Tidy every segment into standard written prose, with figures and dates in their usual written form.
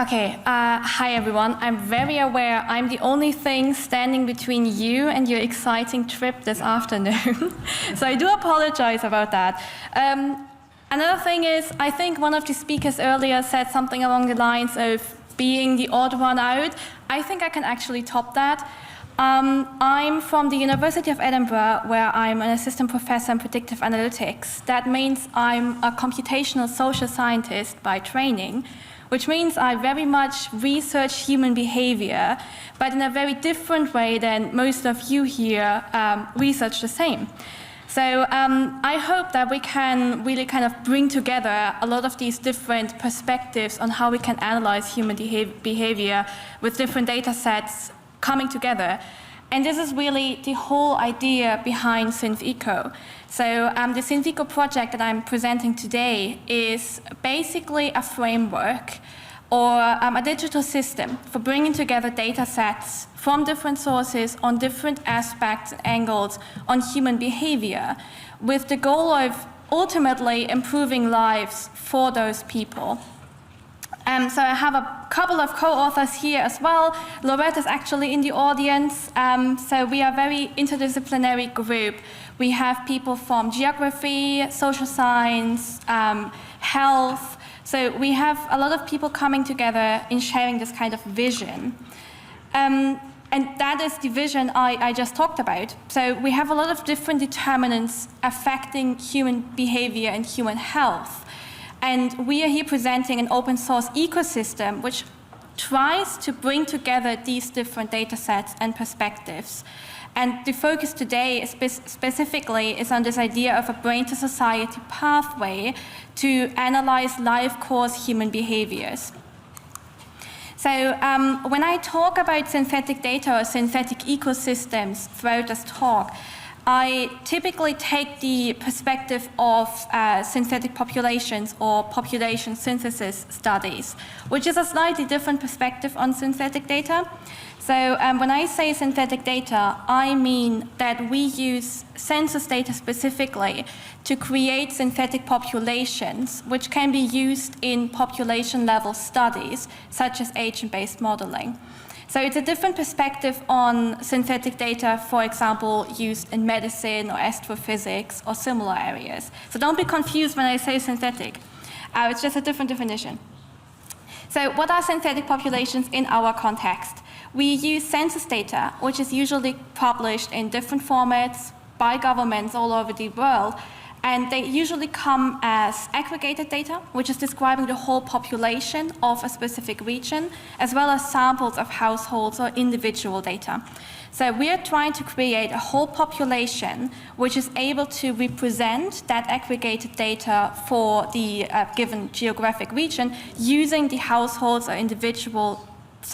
Okay, hi everyone. I'm very aware I'm the only thing standing between you and your exciting trip this afternoon. So I do apologize about that. Another thing is, I think one of the speakers earlier said something along the lines of being the odd one out. I think I can actually top that. I'm from the University of Edinburgh, where I'm an assistant professor in predictive analytics. That means I'm a computational social scientist by training, which means I very much research human behavior, but in a very different way than most of you here research the same. So I hope that we can really kind of bring together a lot of these different perspectives on how we can analyze human behavior with different data sets coming together. And this is really the whole idea behind SynthEco. So the SynthEco project that I'm presenting today is basically a framework or a digital system for bringing together data sets from different sources on different aspects and angles on human behavior, with the goal of ultimately improving lives for those people. So I have a couple of co-authors here as well. Loretta's actually in the audience. So we are a very interdisciplinary group. We have people from geography, social science, health. So we have a lot of people coming together in sharing this kind of vision. And that is the vision I just talked about. So we have a lot of different determinants affecting human behavior and human health. And we are here presenting an open source ecosystem which tries to bring together these different data sets and perspectives. And the focus today specifically is on this idea of a brain to society pathway to analyze life course human behaviors. So when I talk about synthetic data or synthetic ecosystems throughout this talk, I typically take the perspective of synthetic populations or population synthesis studies, which is a slightly different perspective on synthetic data. So when I say synthetic data, I mean that we use census data specifically to create synthetic populations, which can be used in population-level studies, such as agent-based modeling. So it's a different perspective on synthetic data, for example, used in medicine or astrophysics or similar areas. So don't be confused when I say synthetic. It's just a different definition. So what are synthetic populations in our context? We use census data, which is usually published in different formats by governments all over the world. And they usually come as aggregated data, which is describing the whole population of a specific region, as well as samples of households or individual data. So we are trying to create a whole population which is able to represent that aggregated data for the given geographic region using the households or individual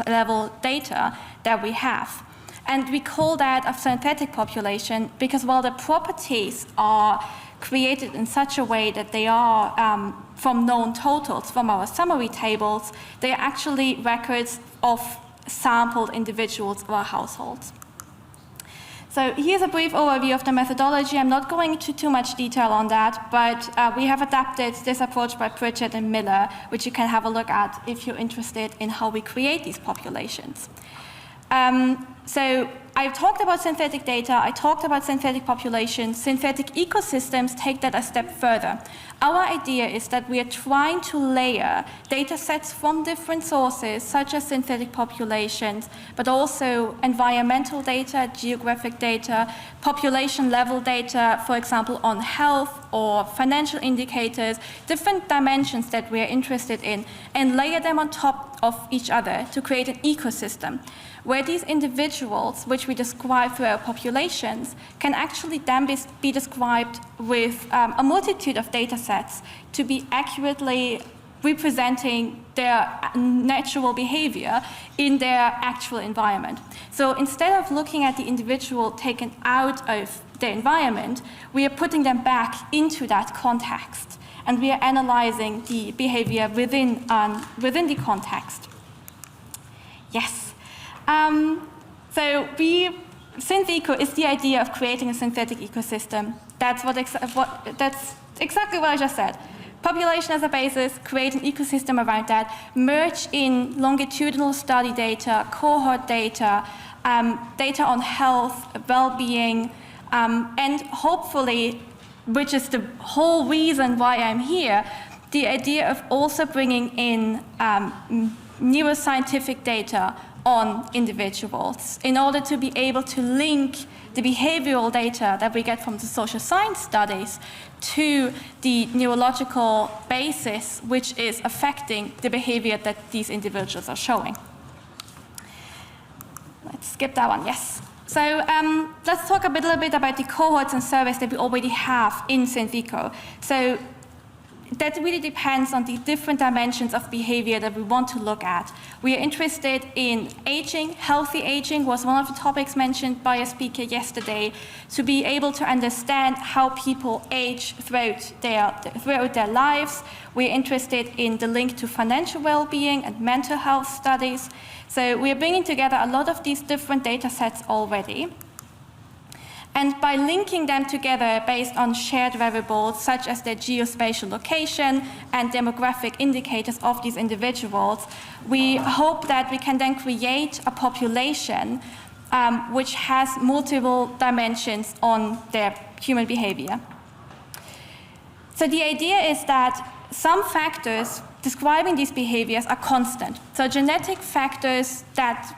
level data that we have. And we call that a synthetic population because while the properties are created in such a way that they are from known totals, from our summary tables, they are actually records of sampled individuals or households. So here's a brief overview of the methodology. I'm not going into too much detail on that, but we have adapted this approach by Pritchett and Miller, which you can have a look at if you're interested in how we create these populations. So I've talked about synthetic data, I talked about synthetic populations. Synthetic ecosystems take that a step further. Our idea is that we are trying to layer data sets from different sources, such as synthetic populations, but also environmental data, geographic data, population level data, for example, on health or financial indicators, different dimensions that we are interested in, and layer them on top of each other to create an ecosystem where these individuals, which we describe through our populations, can actually then be described with a multitude of data sets to be accurately representing their natural behavior in their actual environment. So instead of looking at the individual taken out of the environment, we are putting them back into that context, and we are analyzing the behavior within the context. Yes. So SynthEco is the idea of creating a synthetic ecosystem. That's exactly what I just said. population as a basis, create an ecosystem around that, merge in longitudinal study data, cohort data, data on health, well-being, and hopefully, which is the whole reason why I'm here, the idea of also bringing in neuroscientific data on individuals in order to be able to link the behavioral data that we get from the social science studies to the neurological basis which is affecting the behavior that these individuals are showing. Let's skip that one, yes. So let's talk a little bit about the cohorts and surveys that we already have in SynthEco. So that really depends on the different dimensions of behavior that we want to look at. We are interested in aging. Healthy aging was one of the topics mentioned by a speaker yesterday, to be able to understand how people age throughout their lives. We're interested in the link to financial well-being and mental health studies. So we are bringing together a lot of these different data sets already. And by linking them together based on shared variables such as their geospatial location and demographic indicators of these individuals, we hope that we can then create a population which has multiple dimensions on their human behavior. So the idea is that some factors describing these behaviors are constant. So genetic factors that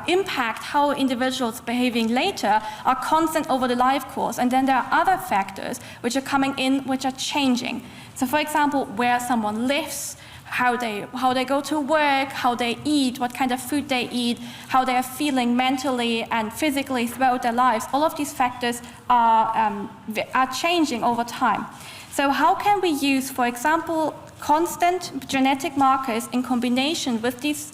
impact how individuals are behaving later are constant over the life course, and then there are other factors which are coming in which are changing. So for example, where someone lives, how they go to work, how they eat, what kind of food they eat, how they are feeling mentally and physically throughout their lives, all of these factors are changing over time. So how can we use, for example, constant genetic markers in combination with these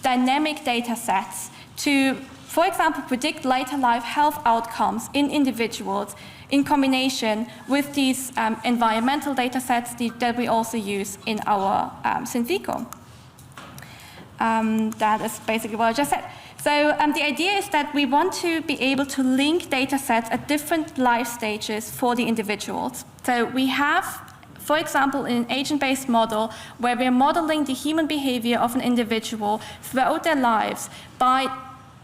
dynamic data sets to, for example, predict later life health outcomes in individuals in combination with these environmental data sets that we also use in our SynthEco. That is basically what I just said. So the idea is that we want to be able to link data sets at different life stages for the individuals. So we have, for example, in an agent-based model where we're modeling the human behavior of an individual throughout their lives by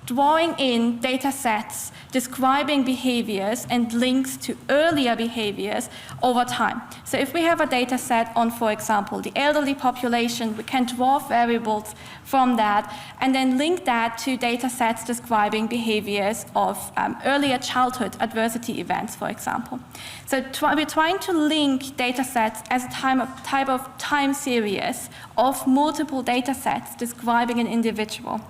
drawing in data sets describing behaviors and links to earlier behaviors over time. So if we have a data set on, for example, the elderly population, we can draw wearables from that and then link that to data sets describing behaviors of earlier childhood adversity events, for example. So we're trying to link data sets as a type of time series of multiple data sets describing an individual.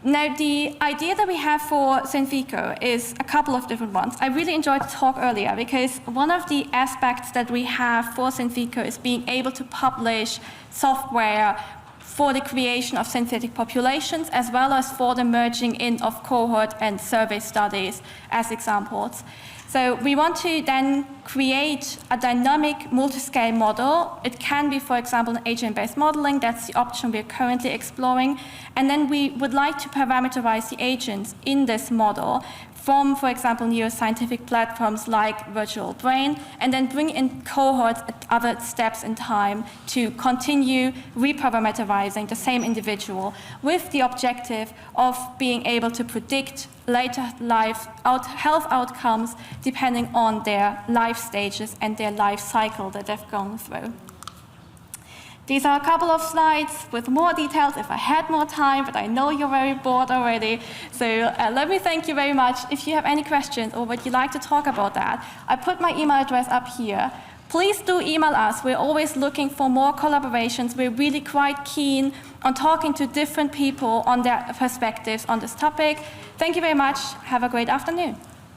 Now, the idea that we have for SynthEco is a couple of different ones. I really enjoyed the talk earlier because one of the aspects that we have for SynthEco is being able to publish software for the creation of synthetic populations, as well as for the merging in of cohort and survey studies as examples. So we want to then create a dynamic multi-scale model. It can be, for example, an agent-based modeling. That's the option we're currently exploring. And then we would like to parameterize the agents in this model from, for example, neuroscientific platforms like Virtual Brain, and then bring in cohorts at other steps in time to continue reparameterizing the same individual with the objective of being able to predict later life health outcomes depending on their life stages and their life cycle that they've gone through. These are a couple of slides with more details if I had more time, but I know you're very bored already. So let me thank you very much. If you have any questions or would you like to talk about that, I put my email address up here. Please do email us. We're always looking for more collaborations. We're really quite keen on talking to different people on their perspectives on this topic. Thank you very much. Have a great afternoon.